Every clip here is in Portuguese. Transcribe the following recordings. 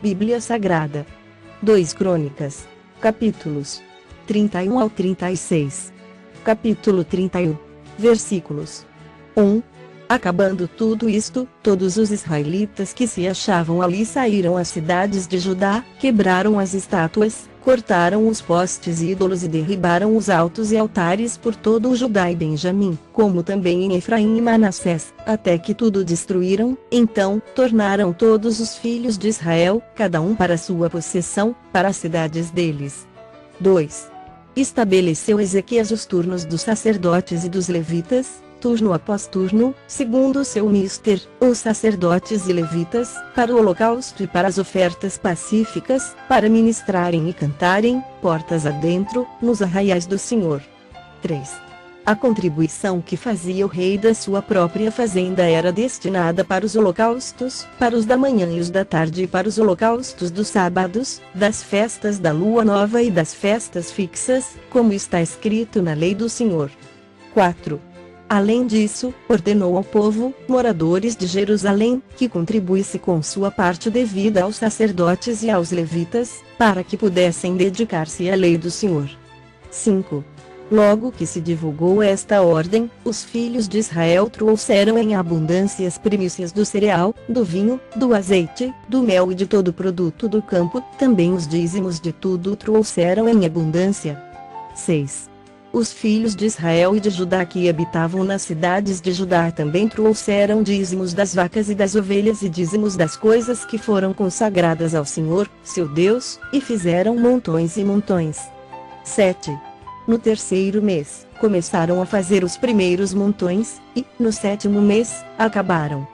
Bíblia Sagrada. 2 Crônicas. Capítulos 31 ao 36. Capítulo 31. Versículos 1. Acabando tudo isto, todos os israelitas que se achavam ali saíram às cidades de Judá, quebraram as estátuas, cortaram os postes e ídolos e derribaram os altos e altares por todo o Judá e Benjamim, como também em Efraim e Manassés, até que tudo destruíram. Então tornaram todos os filhos de Israel, cada um para sua possessão, para as cidades deles. 2. Estabeleceu Ezequias os turnos dos sacerdotes e dos levitas, turno após turno, segundo o seu mister, os sacerdotes e levitas, para o holocausto e para as ofertas pacíficas, para ministrarem e cantarem, portas adentro, nos arraiais do Senhor. 3. A contribuição que fazia o rei da sua própria fazenda era destinada para os holocaustos, para os da manhã e os da tarde e para os holocaustos dos sábados, das festas da lua nova e das festas fixas, como está escrito na lei do Senhor. 4. Além disso, ordenou ao povo, moradores de Jerusalém, que contribuísse com sua parte devida aos sacerdotes e aos levitas, para que pudessem dedicar-se à lei do Senhor. 5. Logo que se divulgou esta ordem, os filhos de Israel trouxeram em abundância as primícias do cereal, do vinho, do azeite, do mel e de todo o produto do campo, também os dízimos de tudo trouxeram em abundância. 6. Os filhos de Israel e de Judá que habitavam nas cidades de Judá também trouxeram dízimos das vacas e das ovelhas e dízimos das coisas que foram consagradas ao Senhor, seu Deus, e fizeram montões e montões. 7. No terceiro mês, começaram a fazer os primeiros montões, e, no sétimo mês, acabaram.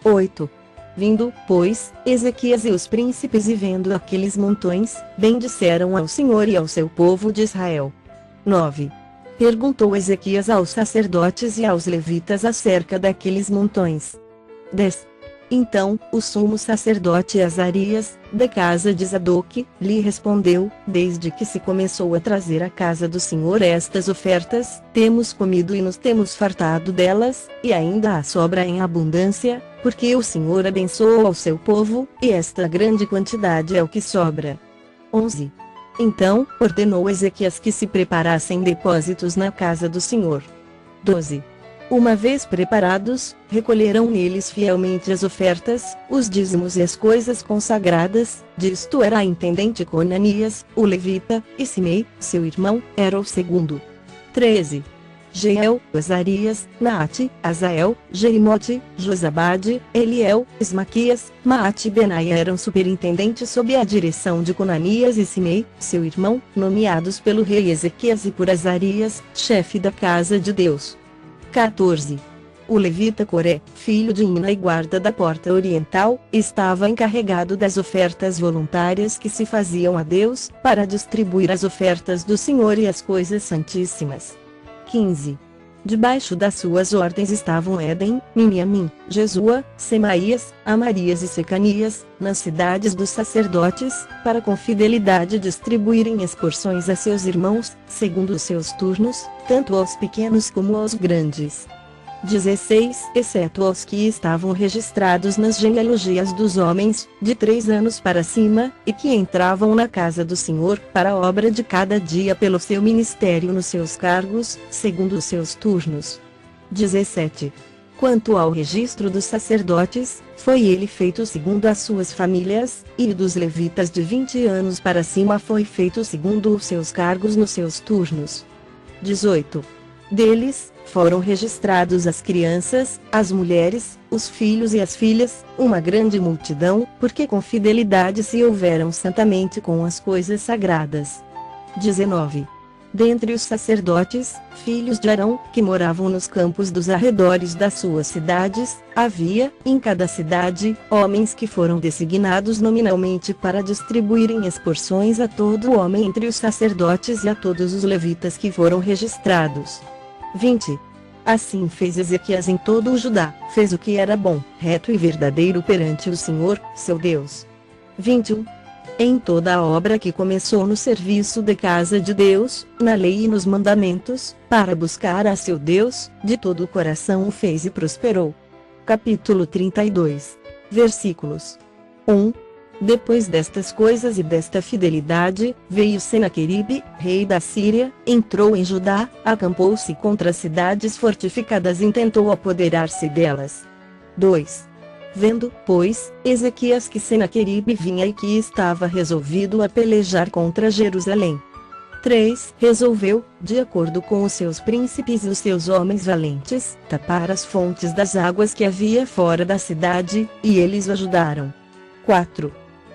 8. Vindo, pois, Ezequias e os príncipes e vendo aqueles montões, bendisseram ao Senhor e ao seu povo de Israel. 9. Perguntou Ezequias aos sacerdotes e aos levitas acerca daqueles montões. 10. Então, o sumo sacerdote Azarias, da casa de Zadoque, lhe respondeu: desde que se começou a trazer à casa do Senhor estas ofertas, temos comido e nos temos fartado delas, e ainda há sobra em abundância, porque o Senhor abençoou ao seu povo, e esta grande quantidade é o que sobra. 11. Então, ordenou Ezequias que se preparassem depósitos na casa do Senhor. 12. Uma vez preparados, recolheram neles fielmente as ofertas, os dízimos e as coisas consagradas, disto era a intendente Conanias, o levita, e Simei, seu irmão, era o segundo. 13. Jeiel, Azarias, Naate, Azael, Jerimote, Josabade, Eliel, Ismaquias, Maate e Benaia eram superintendentes sob a direção de Conanias e Simei, seu irmão, nomeados pelo rei Ezequias e por Azarias, chefe da casa de Deus. 14. O levita Coré, filho de Imna e guarda da porta oriental, estava encarregado das ofertas voluntárias que se faziam a Deus, para distribuir as ofertas do Senhor e as coisas santíssimas. 15. Debaixo das suas ordens estavam Éden, Miniamim, Jesua, Semaías, Amarias e Secanias, nas cidades dos sacerdotes, para com fidelidade distribuírem as porções a seus irmãos, segundo os seus turnos, tanto aos pequenos como aos grandes. 16. Exceto aos que estavam registrados nas genealogias dos homens, de 3 anos para cima, e que entravam na casa do Senhor, para a obra de cada dia pelo seu ministério nos seus cargos, segundo os seus turnos. 17. Quanto ao registro dos sacerdotes, foi ele feito segundo as suas famílias, e dos levitas de 20 anos para cima foi feito segundo os seus cargos nos seus turnos. 18. Deles, foram registrados as crianças, as mulheres, os filhos e as filhas, uma grande multidão, porque com fidelidade se houveram santamente com as coisas sagradas. 19. Dentre os sacerdotes, filhos de Arão, que moravam nos campos dos arredores das suas cidades, havia, em cada cidade, homens que foram designados nominalmente para distribuírem as porções a todo homem entre os sacerdotes e a todos os levitas que foram registrados. 20. Assim fez Ezequias em todo o Judá, fez o que era bom, reto e verdadeiro perante o Senhor, seu Deus. 21. Em toda a obra que começou no serviço da casa de Deus, na lei e nos mandamentos, para buscar a seu Deus, de todo o coração o fez e prosperou. Capítulo 32. Versículos 1. Depois destas coisas e desta fidelidade, veio Senaqueribe, rei da Síria, entrou em Judá, acampou-se contra as cidades fortificadas e tentou apoderar-se delas. 2. Vendo, pois, Ezequias que Senaqueribe vinha e que estava resolvido a pelejar contra Jerusalém. 3. Resolveu, de acordo com os seus príncipes e os seus homens valentes, tapar as fontes das águas que havia fora da cidade, e eles o ajudaram. 4.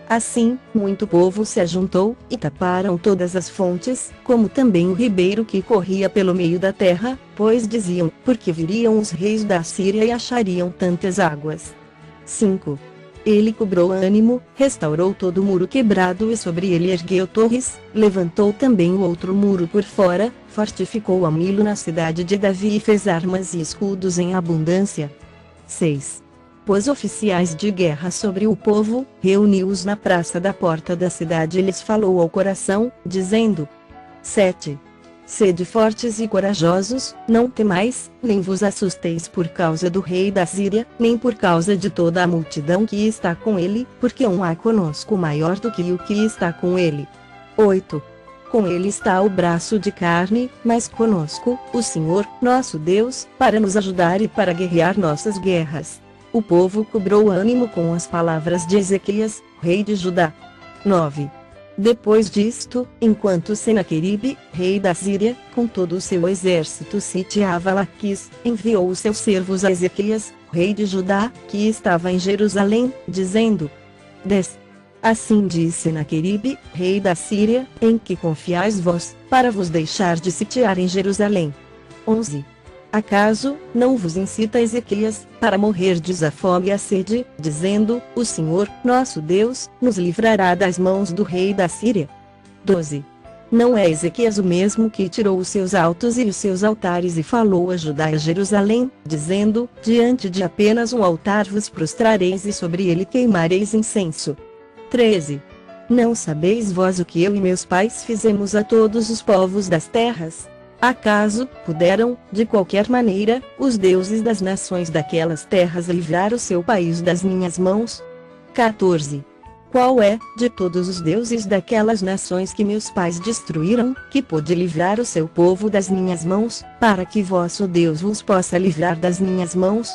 Assim, muito povo se ajuntou, e taparam todas as fontes, como também o ribeiro que corria pelo meio da terra, pois diziam, porque viriam os reis da Síria e achariam tantas águas. 5. Ele cobrou ânimo, restaurou todo o muro quebrado e sobre ele ergueu torres, levantou também o outro muro por fora, fortificou a Milo na cidade de Davi e fez armas e escudos em abundância. 6. Pôs oficiais de guerra sobre o povo, reuniu-os na praça da porta da cidade e lhes falou ao coração, dizendo: 7. Sede fortes e corajosos, não temais, nem vos assusteis por causa do rei da Síria, nem por causa de toda a multidão que está com ele, porque um há conosco maior do que o que está com ele. 8. Com ele está o braço de carne, mas conosco, o Senhor, nosso Deus, para nos ajudar e para guerrear nossas guerras. O povo cobrou ânimo com as palavras de Ezequias, rei de Judá. 9. Depois disto, enquanto Senaqueribe, rei da Síria, com todo o seu exército sitiava Laquis, enviou os seus servos a Ezequias, rei de Judá, que estava em Jerusalém, dizendo: 10. Assim diz Senaqueribe, rei da Síria, em que confiais vós, para vos deixar de sitiar em Jerusalém? 11. Acaso, não vos incita Ezequias, para morrerdes a fome e a sede, dizendo, o Senhor, nosso Deus, nos livrará das mãos do rei da Síria? 12. Não é Ezequias o mesmo que tirou os seus altos e os seus altares e falou a Judá e a Jerusalém, dizendo, diante de apenas um altar vos prostrareis e sobre ele queimareis incenso? 13. Não sabeis vós o que eu e meus pais fizemos a todos os povos das terras? Acaso, puderam, de qualquer maneira, os deuses das nações daquelas terras livrar o seu país das minhas mãos? 14. Qual é, de todos os deuses daquelas nações que meus pais destruíram, que pôde livrar o seu povo das minhas mãos, para que vosso Deus vos possa livrar das minhas mãos?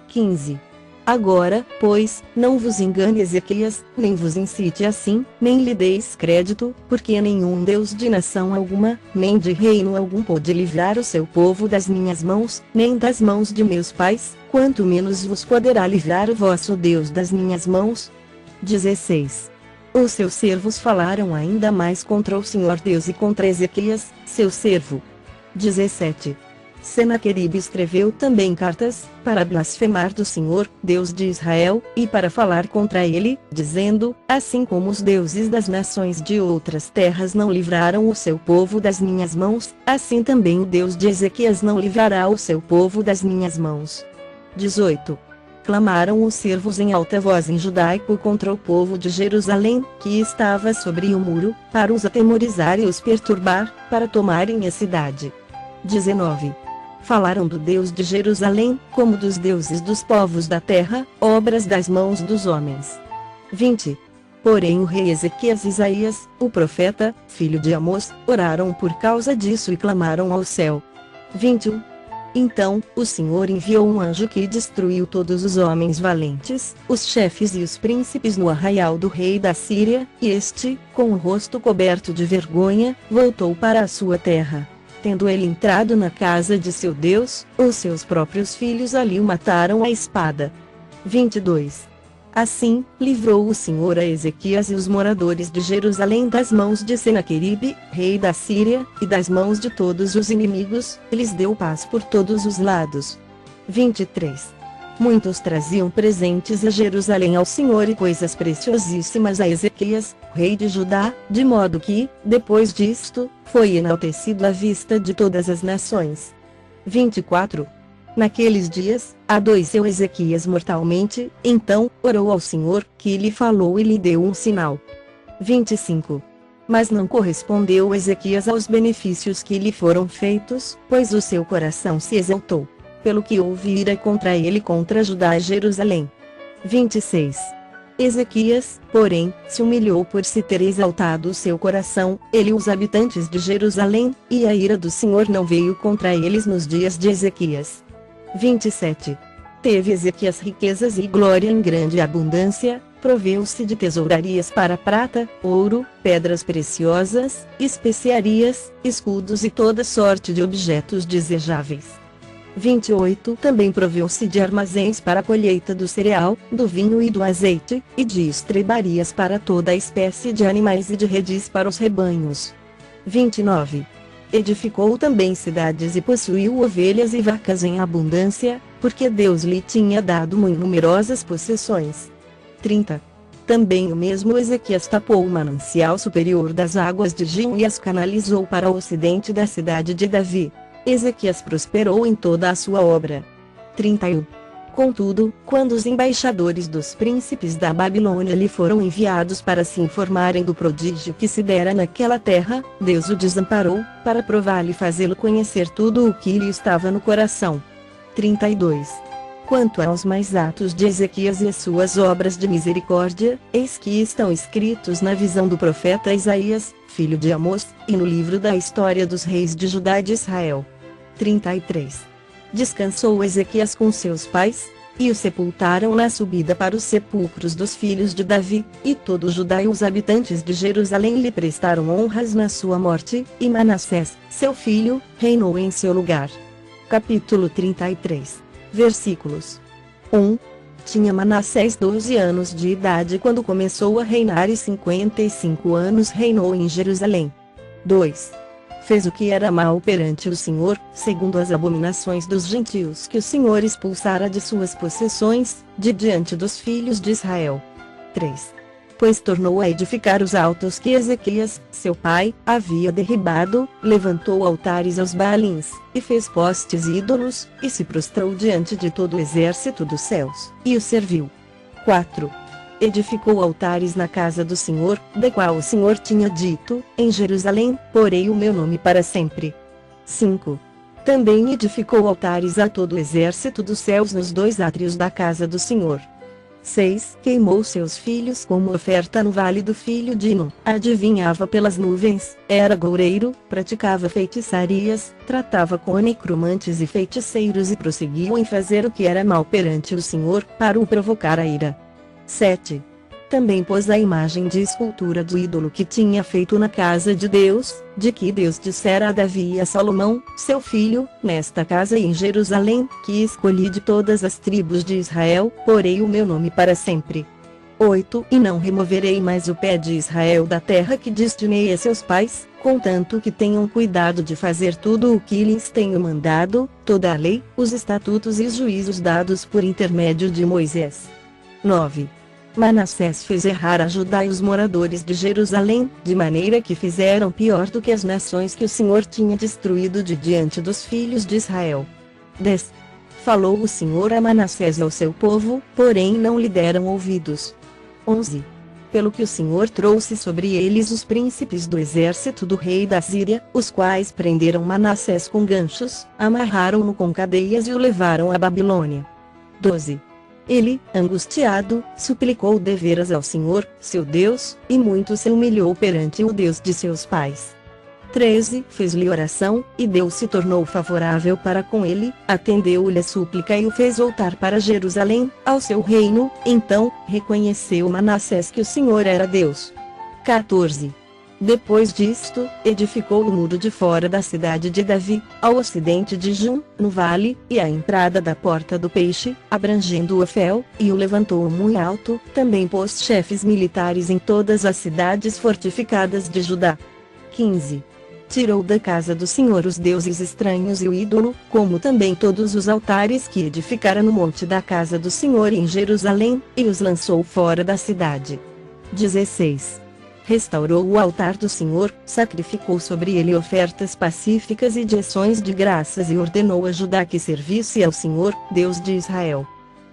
15. Agora, pois, não vos engane Ezequias, nem vos incite assim, nem lhe deis crédito, porque nenhum Deus de nação alguma, nem de reino algum pôde livrar o seu povo das minhas mãos, nem das mãos de meus pais, quanto menos vos poderá livrar o vosso Deus das minhas mãos. 16. Os seus servos falaram ainda mais contra o Senhor Deus e contra Ezequias, seu servo. 17. Senaqueribe escreveu também cartas, para blasfemar do Senhor, Deus de Israel, e para falar contra ele, dizendo, assim como os deuses das nações de outras terras não livraram o seu povo das minhas mãos, assim também o Deus de Ezequias não livrará o seu povo das minhas mãos. 18. Clamaram os servos em alta voz em judaico contra o povo de Jerusalém, que estava sobre o muro, para os atemorizar e os perturbar, para tomarem a cidade. 19. Falaram do Deus de Jerusalém, como dos deuses dos povos da terra, obras das mãos dos homens. 20. Porém o rei Ezequias e Isaías, o profeta, filho de Amós, oraram por causa disso e clamaram ao céu. 21. Então, o Senhor enviou um anjo que destruiu todos os homens valentes, os chefes e os príncipes no arraial do rei da Síria, e este, com o rosto coberto de vergonha, voltou para a sua terra. Tendo ele entrado na casa de seu Deus, os seus próprios filhos ali o mataram à espada. 22. Assim, livrou o Senhor a Ezequias e os moradores de Jerusalém das mãos de Senaqueribe, rei da Síria, e das mãos de todos os inimigos, e lhes deu paz por todos os lados. 23. Muitos traziam presentes a Jerusalém ao Senhor e coisas preciosíssimas a Ezequias, rei de Judá, de modo que, depois disto, foi enaltecido à vista de todas as nações. 24. Naqueles dias, adoeceu Ezequias mortalmente, então, orou ao Senhor, que lhe falou e lhe deu um sinal. 25. Mas não correspondeu Ezequias aos benefícios que lhe foram feitos, pois o seu coração se exaltou, pelo que houve ira contra ele contra Judá e Jerusalém. 26. Ezequias, porém, se humilhou por se ter exaltado o seu coração, ele e os habitantes de Jerusalém, e a ira do Senhor não veio contra eles nos dias de Ezequias. 27. Teve Ezequias riquezas e glória em grande abundância, proveu-se de tesourarias para prata, ouro, pedras preciosas, especiarias, escudos e toda sorte de objetos desejáveis. 28. Também proveu-se de armazéns para a colheita do cereal, do vinho e do azeite, e de estrebarias para toda a espécie de animais e de redis para os rebanhos. 29. Edificou também cidades e possuiu ovelhas e vacas em abundância, porque Deus lhe tinha dado muito numerosas possessões. 30. Também o mesmo Ezequias tapou o manancial superior das águas de Gihon e as canalizou para o ocidente da cidade de Davi. Ezequias prosperou em toda a sua obra. 31. Contudo, quando os embaixadores dos príncipes da Babilônia lhe foram enviados para se informarem do prodígio que se dera naquela terra, Deus o desamparou, para provar-lhe e fazê-lo conhecer tudo o que lhe estava no coração. 32. Quanto aos mais atos de Ezequias e as suas obras de misericórdia, eis que estão escritos na visão do profeta Isaías, filho de Amós, e no livro da história dos reis de Judá e de Israel. 33. Descansou Ezequias com seus pais, e o sepultaram na subida para os sepulcros dos filhos de Davi, e todo Judá e os habitantes de Jerusalém lhe prestaram honras na sua morte, e Manassés, seu filho, reinou em seu lugar. Capítulo 33. Versículos. 1. Tinha Manassés 12 anos de idade quando começou a reinar e 55 anos reinou em Jerusalém. 2. Fez o que era mal perante o Senhor, segundo as abominações dos gentios que o Senhor expulsara de suas possessões, de diante dos filhos de Israel. 3. Pois tornou a edificar os altos que Ezequias, seu pai, havia derribado, levantou altares aos Baalins, e fez postes ídolos, e se prostrou diante de todo o exército dos céus, e o serviu. 4. Edificou altares na casa do Senhor, da qual o Senhor tinha dito, em Jerusalém, porei o meu nome para sempre. 5. Também edificou altares a todo o exército dos céus nos 2 átrios da casa do Senhor. 6. Queimou seus filhos como oferta no vale do filho de Inom, adivinhava pelas nuvens, era goureiro, praticava feitiçarias, tratava com necromantes e feiticeiros e prosseguiu em fazer o que era mal perante o Senhor, para o provocar a ira. 7. Também pôs a imagem de escultura do ídolo que tinha feito na casa de Deus, de que Deus dissera a Davi e a Salomão, seu filho, nesta casa e em Jerusalém, que escolhi de todas as tribos de Israel, porei o meu nome para sempre. 8. E não removerei mais o pé de Israel da terra que destinei a seus pais, contanto que tenham cuidado de fazer tudo o que lhes tenho mandado, toda a lei, os estatutos e os juízos dados por intermédio de Moisés. 9. Manassés fez errar a Judá e os moradores de Jerusalém, de maneira que fizeram pior do que as nações que o Senhor tinha destruído de diante dos filhos de Israel. 10. Falou o Senhor a Manassés e ao seu povo, porém não lhe deram ouvidos. 11. Pelo que o Senhor trouxe sobre eles os príncipes do exército do rei da Síria, os quais prenderam Manassés com ganchos, amarraram-no com cadeias e o levaram à Babilônia. 12. Ele, angustiado, suplicou deveras ao Senhor, seu Deus, e muito se humilhou perante o Deus de seus pais. 13. Fez-lhe oração, e Deus se tornou favorável para com ele, atendeu-lhe a súplica e o fez voltar para Jerusalém, ao seu reino, então, reconheceu Manassés que o Senhor era Deus. 14. Depois disto, edificou o muro de fora da cidade de Davi, ao ocidente de Jum, no vale, e à entrada da porta do peixe, abrangendo o Ofel, e o levantou muito alto, também pôs chefes militares em todas as cidades fortificadas de Judá. 15. Tirou da casa do Senhor os deuses estranhos e o ídolo, como também todos os altares que edificara no monte da casa do Senhor em Jerusalém, e os lançou fora da cidade. 16. Restaurou o altar do Senhor, sacrificou sobre ele ofertas pacíficas e de ações de graças e ordenou a Judá que servisse ao Senhor, Deus de Israel.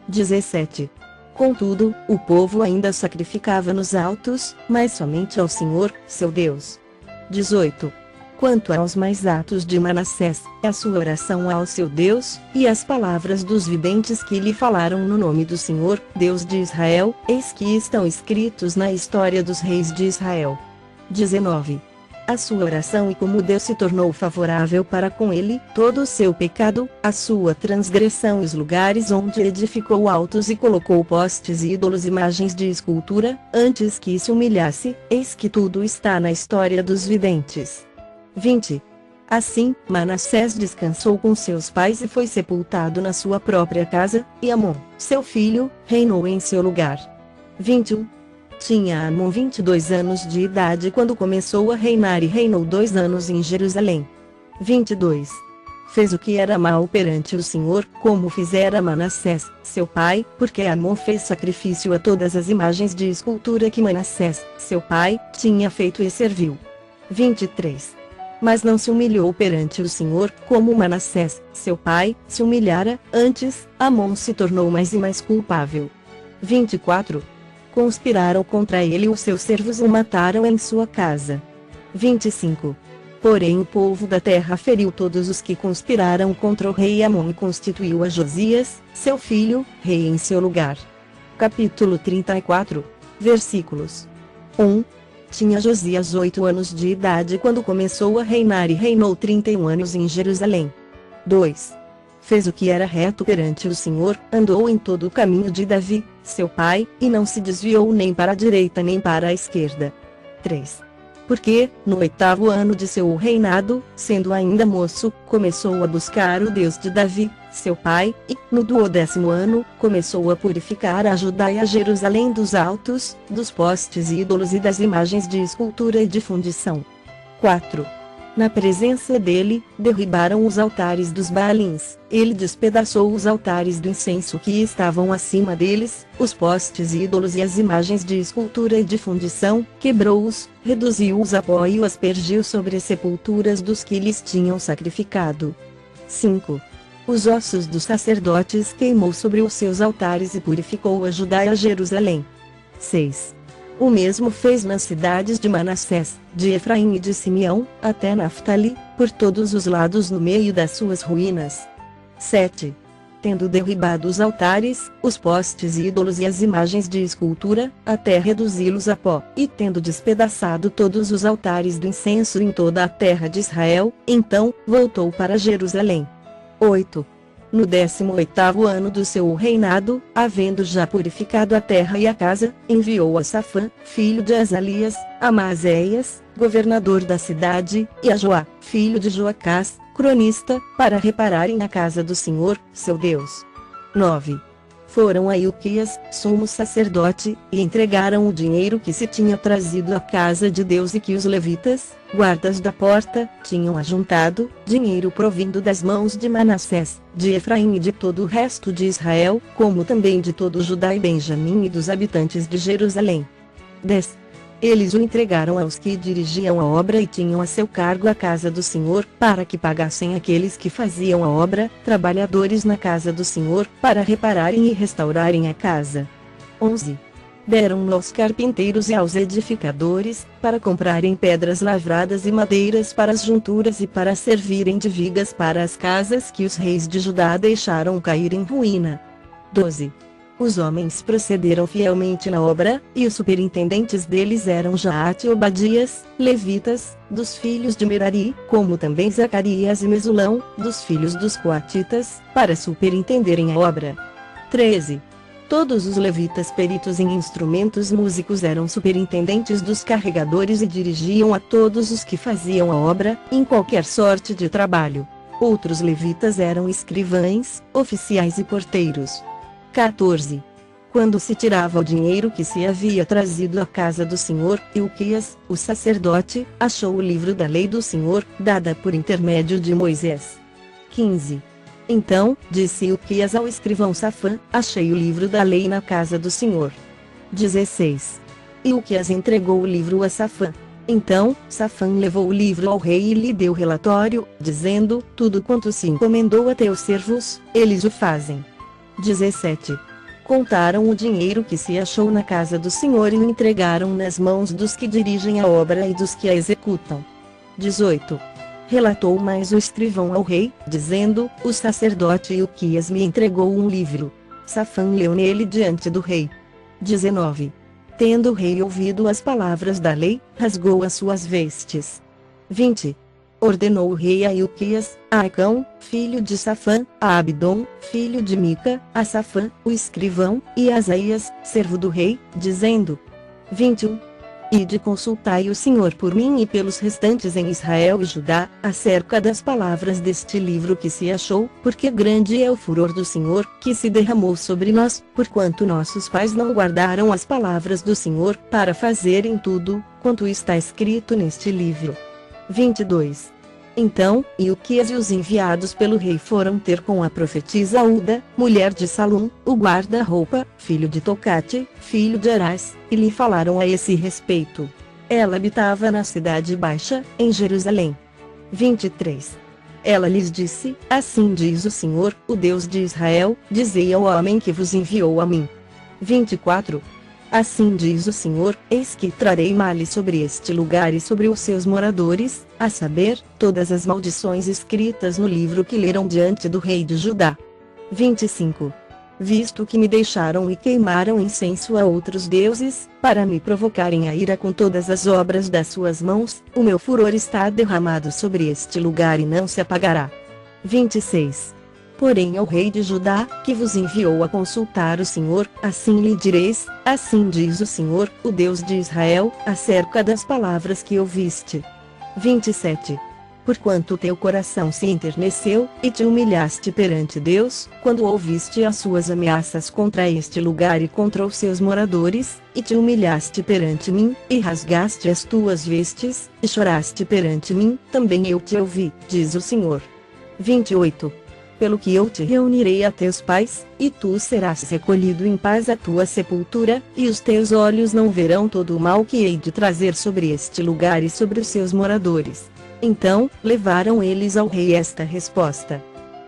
17. Contudo, o povo ainda sacrificava nos altos, mas somente ao Senhor, seu Deus. 18. Quanto aos mais atos de Manassés, a sua oração ao seu Deus, e as palavras dos videntes que lhe falaram no nome do Senhor, Deus de Israel, eis que estão escritos na história dos reis de Israel. 19. A sua oração e como Deus se tornou favorável para com ele, todo o seu pecado, a sua transgressão e os lugares onde edificou altos e colocou postes e ídolos, imagens de escultura, antes que se humilhasse, eis que tudo está na história dos videntes. 20. Assim, Manassés descansou com seus pais e foi sepultado na sua própria casa, e Amon, seu filho, reinou em seu lugar. 21. Tinha Amon 22 anos de idade quando começou a reinar e reinou 2 anos em Jerusalém. 22. Fez o que era mal perante o Senhor, como fizera Manassés, seu pai, porque Amon fez sacrifício a todas as imagens de escultura que Manassés, seu pai, tinha feito e serviu. 23. Mas não se humilhou perante o Senhor, como Manassés, seu pai, se humilhara, antes, Amon se tornou mais e mais culpável. 24. Conspiraram contra ele e os seus servos o mataram em sua casa. 25. Porém o povo da terra feriu todos os que conspiraram contra o rei Amon e constituiu a Josias, seu filho, rei em seu lugar. Capítulo 34, versículos 1. Tinha Josias 8 anos de idade quando começou a reinar e reinou 31 anos em Jerusalém. 2. Fez o que era reto perante o Senhor, andou em todo o caminho de Davi, seu pai, e não se desviou nem para a direita nem para a esquerda. 3. Porque, no 8º ano de seu reinado, sendo ainda moço, começou a buscar o Deus de Davi, seu pai, e, no 12º ano, começou a purificar a Judá e a Jerusalém dos altos, dos postes e ídolos e das imagens de escultura e de fundição. 4. Na presença dele, derribaram os altares dos Baalins, ele despedaçou os altares do incenso que estavam acima deles, os postes e ídolos e as imagens de escultura e de fundição, quebrou-os, reduziu-os a pó e os aspergiu sobre as sepulturas dos que lhes tinham sacrificado. 5. Os ossos dos sacerdotes queimou sobre os seus altares e purificou a Judá e a Jerusalém. 6. O mesmo fez nas cidades de Manassés, de Efraim e de Simeão, até Naftali, por todos os lados no meio das suas ruínas. 7. Tendo derribado os altares, os postes e ídolos e as imagens de escultura, até reduzi-los a pó, e tendo despedaçado todos os altares do incenso em toda a terra de Israel, então, voltou para Jerusalém. 8. No 18º ano do seu reinado, havendo já purificado a terra e a casa, enviou a Safã, filho de Azalias, a Maazéias, governador da cidade, e a Joá, filho de Joacás, cronista, para repararem a casa do Senhor, seu Deus. 9. Foram a Ilquias, sumo sacerdote, e entregaram o dinheiro que se tinha trazido à casa de Deus e que os levitas, guardas da porta, tinham ajuntado, dinheiro provindo das mãos de Manassés, de Efraim e de todo o resto de Israel, como também de todo Judá e Benjamim e dos habitantes de Jerusalém. 10. Eles o entregaram aos que dirigiam a obra e tinham a seu cargo a casa do Senhor, para que pagassem aqueles que faziam a obra, trabalhadores na casa do Senhor, para repararem e restaurarem a casa. 11. Deram-no aos carpinteiros e aos edificadores, para comprarem pedras lavradas e madeiras para as junturas e para servirem de vigas para as casas que os reis de Judá deixaram cair em ruína. 12. Os homens procederam fielmente na obra, e os superintendentes deles eram Jaate e Obadias, levitas, dos filhos de Merari, como também Zacarias e Mesulão, dos filhos dos coatitas, para superintenderem a obra. 13. Todos os levitas peritos em instrumentos músicos eram superintendentes dos carregadores e dirigiam a todos os que faziam a obra, em qualquer sorte de trabalho. Outros levitas eram escrivães, oficiais e porteiros. 14. Quando se tirava o dinheiro que se havia trazido à casa do Senhor, Ilquias, o sacerdote, achou o livro da lei do Senhor, dada por intermédio de Moisés. 15. Então, disse Ilquias ao escrivão Safã, achei o livro da lei na casa do Senhor. 16. Ilquias entregou o livro a Safã. Então, Safã levou o livro ao rei e lhe deu relatório, dizendo, tudo quanto se encomendou a teus servos, eles o fazem. 17. Contaram o dinheiro que se achou na casa do Senhor e o entregaram nas mãos dos que dirigem a obra e dos que a executam. 18. Relatou mais o escrivão ao rei, dizendo: o sacerdote Ilquias me entregou um livro. Safã leu nele diante do rei. 19. Tendo o rei ouvido as palavras da lei, rasgou as suas vestes. 20. Ordenou o rei a Ilquias, a Acão, filho de Safã, a Abdon, filho de Mica, a Safã, o escrivão, e a Asaías, servo do rei, dizendo: 21. Ide consultai o Senhor por mim e pelos restantes em Israel e Judá, acerca das palavras deste livro que se achou, porque grande é o furor do Senhor, que se derramou sobre nós, porquanto nossos pais não guardaram as palavras do Senhor, para fazerem tudo, quanto está escrito neste livro. 22. Então, Ilquias e os enviados pelo rei foram ter com a profetisa Uda, mulher de Salum, o guarda-roupa, filho de Tocate, filho de Arás, e lhe falaram a esse respeito. Ela habitava na cidade baixa, em Jerusalém. 23. Ela lhes disse: assim diz o Senhor, o Deus de Israel, dizei ao homem que vos enviou a mim. 24. Assim diz o Senhor: eis que trarei males sobre este lugar e sobre os seus moradores, a saber, todas as maldições escritas no livro que leram diante do rei de Judá. 25. Visto que me deixaram e queimaram incenso a outros deuses, para me provocarem a ira com todas as obras das suas mãos, o meu furor está derramado sobre este lugar e não se apagará. 26. Porém ao rei de Judá, que vos enviou a consultar o Senhor, assim lhe direis: assim diz o Senhor, o Deus de Israel, acerca das palavras que ouviste. 27. Porquanto teu coração se enterneceu, e te humilhaste perante Deus, quando ouviste as suas ameaças contra este lugar e contra os seus moradores, e te humilhaste perante mim, e rasgaste as tuas vestes, e choraste perante mim, também eu te ouvi, diz o Senhor. 28. Pelo que eu te reunirei a teus pais, e tu serás recolhido em paz à tua sepultura, e os teus olhos não verão todo o mal que hei de trazer sobre este lugar e sobre os seus moradores. Então, levaram eles ao rei esta resposta.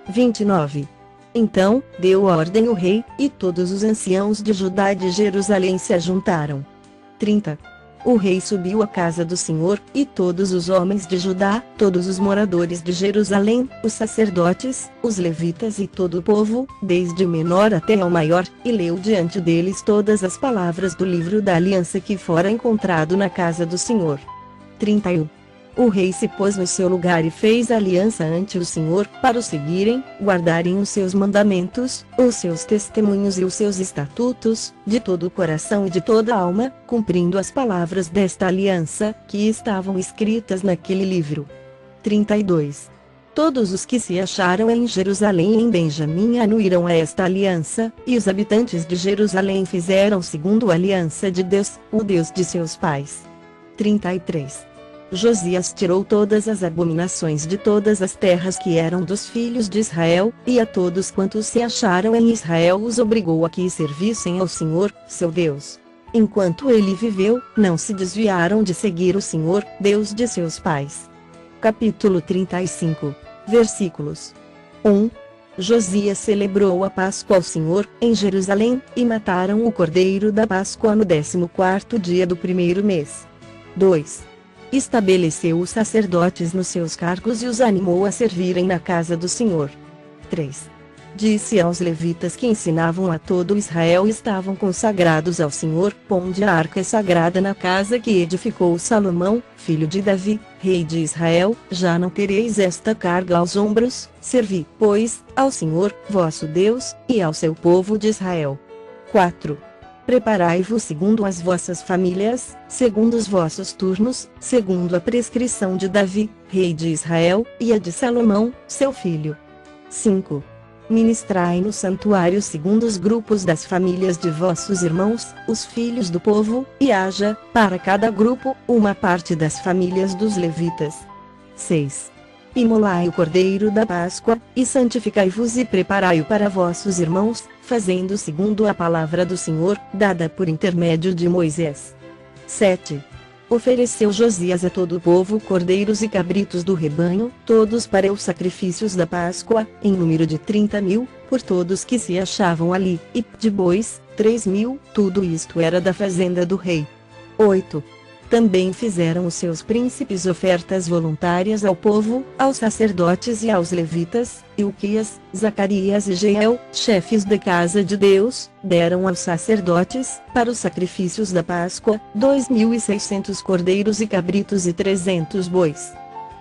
29. Então, deu ordem o rei, e todos os anciãos de Judá e de Jerusalém se ajuntaram. 30. O rei subiu à casa do Senhor, e todos os homens de Judá, todos os moradores de Jerusalém, os sacerdotes, os levitas e todo o povo, desde o menor até ao maior, e leu diante deles todas as palavras do livro da aliança que fora encontrado na casa do Senhor. 31. O rei se pôs no seu lugar e fez aliança ante o Senhor, para o seguirem, guardarem os seus mandamentos, os seus testemunhos e os seus estatutos, de todo o coração e de toda a alma, cumprindo as palavras desta aliança, que estavam escritas naquele livro. 32. Todos os que se acharam em Jerusalém e em Benjamim anuíram a esta aliança, e os habitantes de Jerusalém fizeram segundo a aliança de Deus, o Deus de seus pais. 33. Josias tirou todas as abominações de todas as terras que eram dos filhos de Israel, e a todos quantos se acharam em Israel os obrigou a que servissem ao Senhor, seu Deus. Enquanto ele viveu, não se desviaram de seguir o Senhor, Deus de seus pais. Capítulo 35. Versículos 1. Josias celebrou a Páscoa ao Senhor, em Jerusalém, e mataram o cordeiro da Páscoa no 14º dia do primeiro mês. 2. Estabeleceu os sacerdotes nos seus cargos e os animou a servirem na casa do Senhor. 3. Disse aos levitas que ensinavam a todo Israel e estavam consagrados ao Senhor: ponde a arca sagrada na casa que edificou Salomão, filho de Davi, rei de Israel, já não tereis esta carga aos ombros, servi, pois, ao Senhor, vosso Deus, e ao seu povo de Israel. 4. Preparai-vos segundo as vossas famílias, segundo os vossos turnos, segundo a prescrição de Davi, rei de Israel, e a de Salomão, seu filho. 5. Ministrai no santuário segundo os grupos das famílias de vossos irmãos, os filhos do povo, e haja, para cada grupo, uma parte das famílias dos levitas. 6. Imolai o cordeiro da Páscoa, e santificai-vos e preparai-o para vossos irmãos, fazendo segundo a palavra do Senhor, dada por intermédio de Moisés. 7. Ofereceu Josias a todo o povo cordeiros e cabritos do rebanho, todos para os sacrifícios da Páscoa, em número de 30.000, por todos que se achavam ali, e de bois, 3.000, tudo isto era da fazenda do rei. 8. Também fizeram os seus príncipes ofertas voluntárias ao povo, aos sacerdotes e aos levitas. Ilquias, Zacarias e Jeiel, chefes da casa de Deus, deram aos sacerdotes, para os sacrifícios da Páscoa, 2.600 cordeiros e cabritos e 300 bois.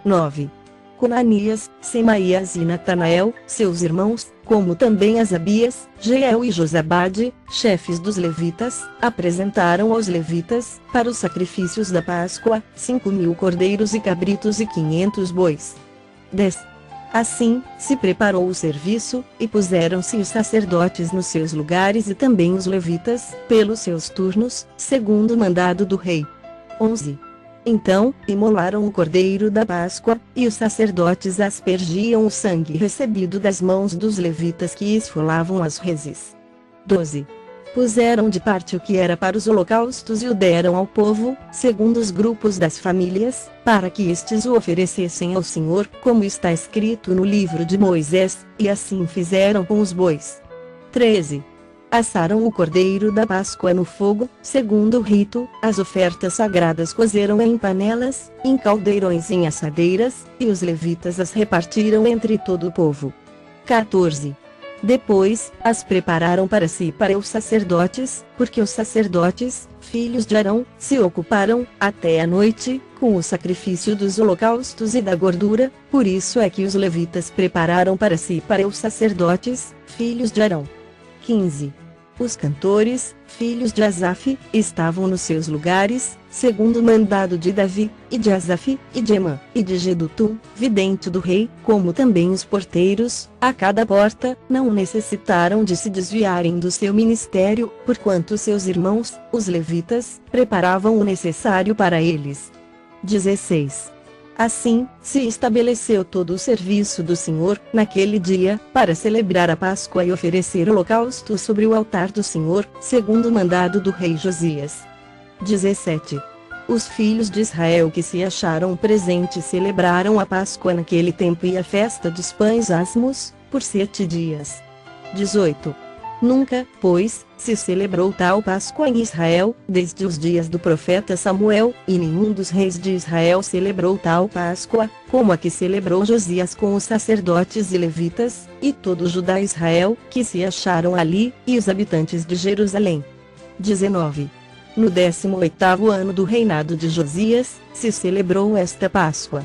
9. Conanias, Semaías e Natanael, seus irmãos, como também Asabias, Jeiel e Josabade, chefes dos levitas, apresentaram aos levitas, para os sacrifícios da Páscoa, 5.000 cordeiros e cabritos e 500 bois. 10. Assim, se preparou o serviço, e puseram-se os sacerdotes nos seus lugares e também os levitas, pelos seus turnos, segundo o mandado do rei. 11. Então, imolaram o cordeiro da Páscoa, e os sacerdotes aspergiam o sangue recebido das mãos dos levitas que esfolavam as reses. 12. Puseram de parte o que era para os holocaustos e o deram ao povo, segundo os grupos das famílias, para que estes o oferecessem ao Senhor, como está escrito no livro de Moisés, e assim fizeram com os bois. 13. Assaram o cordeiro da Páscoa no fogo, segundo o rito, as ofertas sagradas cozeram em panelas, em caldeirões e em assadeiras, e os levitas as repartiram entre todo o povo. 14. Depois, as prepararam para si e para os sacerdotes, porque os sacerdotes, filhos de Arão, se ocuparam, até a noite, com o sacrifício dos holocaustos e da gordura, por isso é que os levitas prepararam para si e para os sacerdotes, filhos de Arão. 15. Os cantores, filhos de Asaf, estavam nos seus lugares, segundo o mandado de Davi, e de Asaf, e de Emã, e de Gedutum, vidente do rei, como também os porteiros, a cada porta, não necessitaram de se desviarem do seu ministério, porquanto seus irmãos, os levitas, preparavam o necessário para eles. 16. Assim, se estabeleceu todo o serviço do Senhor, naquele dia, para celebrar a Páscoa e oferecer holocausto sobre o altar do Senhor, segundo o mandado do rei Josias. 17. Os filhos de Israel que se acharam presentes celebraram a Páscoa naquele tempo e a festa dos pães asmos, por 7 dias. 18. Nunca, pois, se celebrou tal Páscoa em Israel, desde os dias do profeta Samuel, e nenhum dos reis de Israel celebrou tal Páscoa, como a que celebrou Josias com os sacerdotes e levitas, e todo Judá e Israel, que se acharam ali, e os habitantes de Jerusalém. 19. No 18º ano do reinado de Josias, se celebrou esta Páscoa.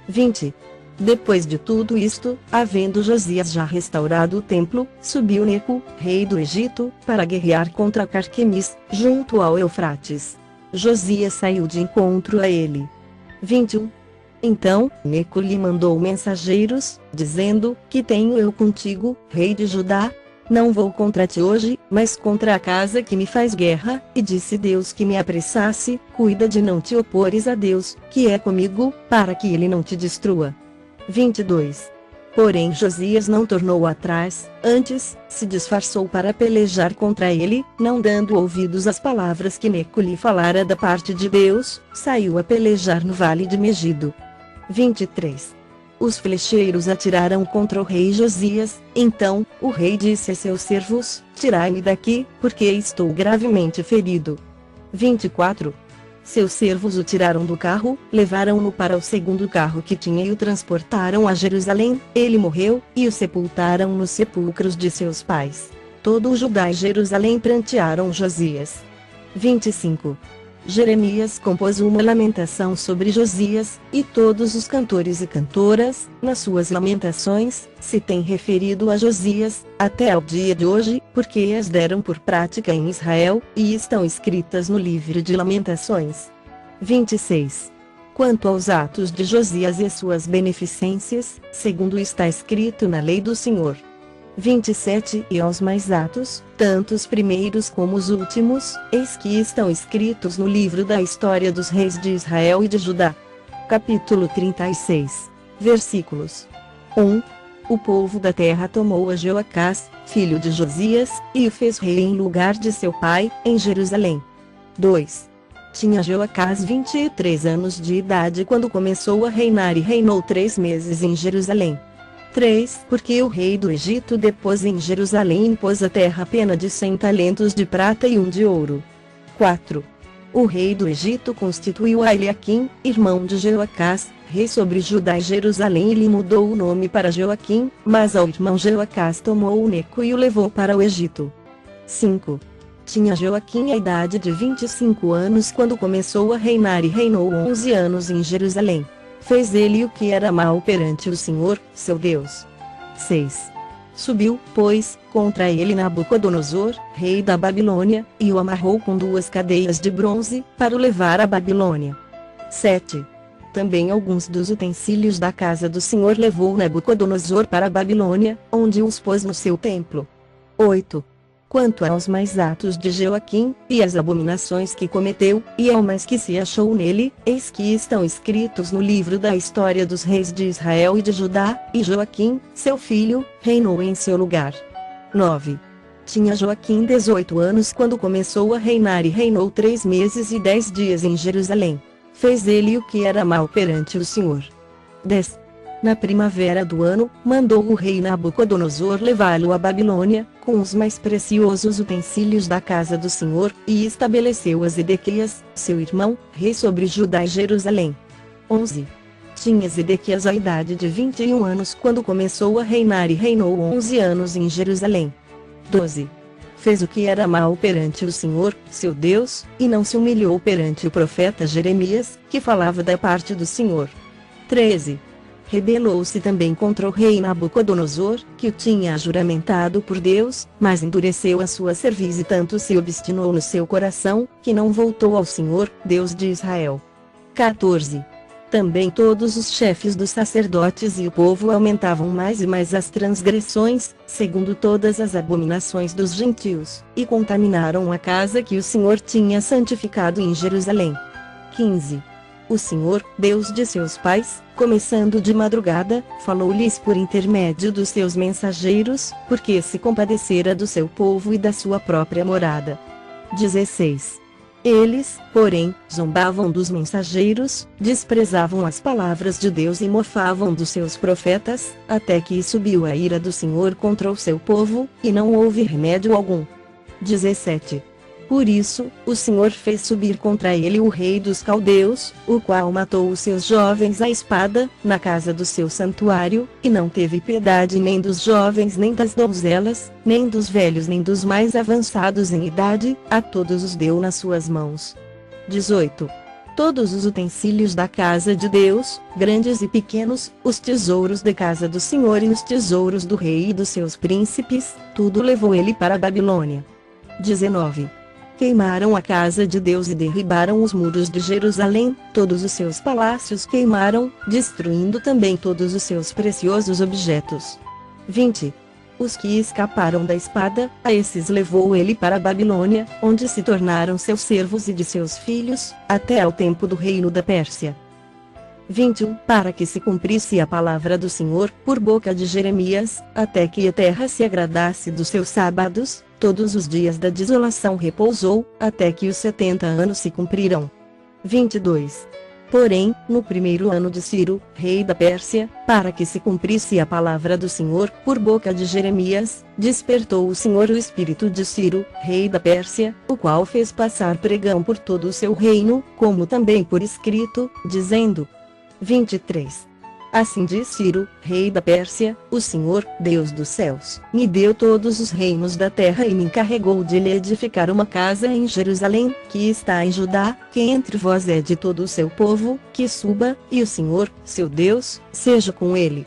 20. Depois de tudo isto, havendo Josias já restaurado o templo, subiu Neco, rei do Egito, para guerrear contra Carquemis, junto ao Eufrates. Josias saiu de encontro a ele. 21. Então, Neco lhe mandou mensageiros, dizendo: Que tenho eu contigo, rei de Judá? Não vou contra ti hoje, mas contra a casa que me faz guerra. E disse Deus que me apressasse: Cuida de não te opores a Deus, que é comigo, para que ele não te destrua. 22. Porém Josias não tornou atrás, antes, se disfarçou para pelejar contra ele, não dando ouvidos às palavras que Neco lhe falara da parte de Deus, saiu a pelejar no vale de Megido. 23. Os flecheiros atiraram contra o rei Josias, então, o rei disse a seus servos: Tirai-me daqui, porque estou gravemente ferido. 24. Seus servos o tiraram do carro, levaram-no para o segundo carro que tinha e o transportaram a Jerusalém. Ele morreu, e o sepultaram nos sepulcros de seus pais. Todo o Judá e Jerusalém prantearam Josias. 25. Jeremias compôs uma lamentação sobre Josias, e todos os cantores e cantoras, nas suas lamentações, se têm referido a Josias, até ao dia de hoje, porque as deram por prática em Israel, e estão escritas no livro de Lamentações. 26. Quanto aos atos de Josias e suas beneficências, segundo está escrito na lei do Senhor. 27. E aos mais atos, tanto os primeiros como os últimos, eis que estão escritos no livro da história dos reis de Israel e de Judá. Capítulo 36. Versículos 1. O povo da terra tomou a Joacás, filho de Josias, e o fez rei em lugar de seu pai, em Jerusalém. 2. Tinha Joacás 23 anos de idade quando começou a reinar e reinou 3 meses em Jerusalém. 3. Porque o rei do Egito depôs em Jerusalém e impôs à terra pena de 100 talentos de prata e 1 de ouro. 4. o rei do Egito constituiu a Eliaquim, irmão de Jeoacás, rei sobre Judá e Jerusalém, e lhe mudou o nome para Joaquim, mas ao irmão Jeoacás tomou o Neco e o levou para o Egito. 5. Tinha Joaquim a idade de 25 anos quando começou a reinar e reinou 11 anos em Jerusalém. Fez ele o que era mal perante o Senhor, seu Deus. 6. Subiu, pois, contra ele Nabucodonosor, rei da Babilônia, e o amarrou com 2 cadeias de bronze, para o levar à Babilônia. 7. Também alguns dos utensílios da casa do Senhor levou Nabucodonosor para a Babilônia, onde os pôs no seu templo. 8. Quanto aos mais atos de Joaquim, e as abominações que cometeu, e ao mais que se achou nele, eis que estão escritos no livro da história dos reis de Israel e de Judá, e Joaquim, seu filho, reinou em seu lugar. 9. Tinha Joaquim 18 anos quando começou a reinar e reinou 3 meses e 10 dias em Jerusalém. Fez ele o que era mal perante o Senhor. 10. Na primavera do ano, mandou o rei Nabucodonosor levá-lo à Babilônia, com os mais preciosos utensílios da casa do Senhor, e estabeleceu a Zedequias, seu irmão, rei sobre Judá e Jerusalém. 11. Tinha Zedequias a idade de 21 anos quando começou a reinar e reinou 11 anos em Jerusalém. 12. Fez o que era mal perante o Senhor, seu Deus, e não se humilhou perante o profeta Jeremias, que falava da parte do Senhor. 13. Rebelou-se também contra o rei Nabucodonosor, que o tinha juramentado por Deus, mas endureceu a sua cerviz e tanto se obstinou no seu coração, que não voltou ao Senhor, Deus de Israel. 14. Também todos os chefes dos sacerdotes e o povo aumentavam mais e mais as transgressões, segundo todas as abominações dos gentios, e contaminaram a casa que o Senhor tinha santificado em Jerusalém. 15. O Senhor, Deus de seus pais, começando de madrugada, falou-lhes por intermédio dos seus mensageiros, porque se compadecera do seu povo e da sua própria morada. 16. Eles, porém, zombavam dos mensageiros, desprezavam as palavras de Deus e mofavam dos seus profetas, até que subiu a ira do Senhor contra o seu povo, e não houve remédio algum. 17. Por isso, o Senhor fez subir contra ele o rei dos caldeus, o qual matou os seus jovens à espada, na casa do seu santuário, e não teve piedade nem dos jovens nem das donzelas, nem dos velhos nem dos mais avançados em idade, a todos os deu nas suas mãos. 18. Todos os utensílios da casa de Deus, grandes e pequenos, os tesouros da casa do Senhor e os tesouros do rei e dos seus príncipes, tudo levou ele para a Babilônia. 19. Queimaram a casa de Deus e derribaram os muros de Jerusalém, todos os seus palácios queimaram, destruindo também todos os seus preciosos objetos. 20. Os que escaparam da espada, a esses levou ele para a Babilônia, onde se tornaram seus servos e de seus filhos, até ao tempo do reino da Pérsia. 21. Para que se cumprisse a palavra do Senhor, por boca de Jeremias, até que a terra se agradasse dos seus sábados, todos os dias da desolação repousou, até que os 70 anos se cumpriram. 22. Porém, no primeiro ano de Ciro, rei da Pérsia, para que se cumprisse a palavra do Senhor, por boca de Jeremias, despertou o Senhor o espírito de Ciro, rei da Pérsia, o qual fez passar pregão por todo o seu reino, como também por escrito, dizendo: 23. Assim diz Ciro, rei da Pérsia: o Senhor, Deus dos céus, me deu todos os reinos da terra e me encarregou de lhe edificar uma casa em Jerusalém, que está em Judá, que entre vós é de todo o seu povo, que suba, e o Senhor, seu Deus, seja com ele.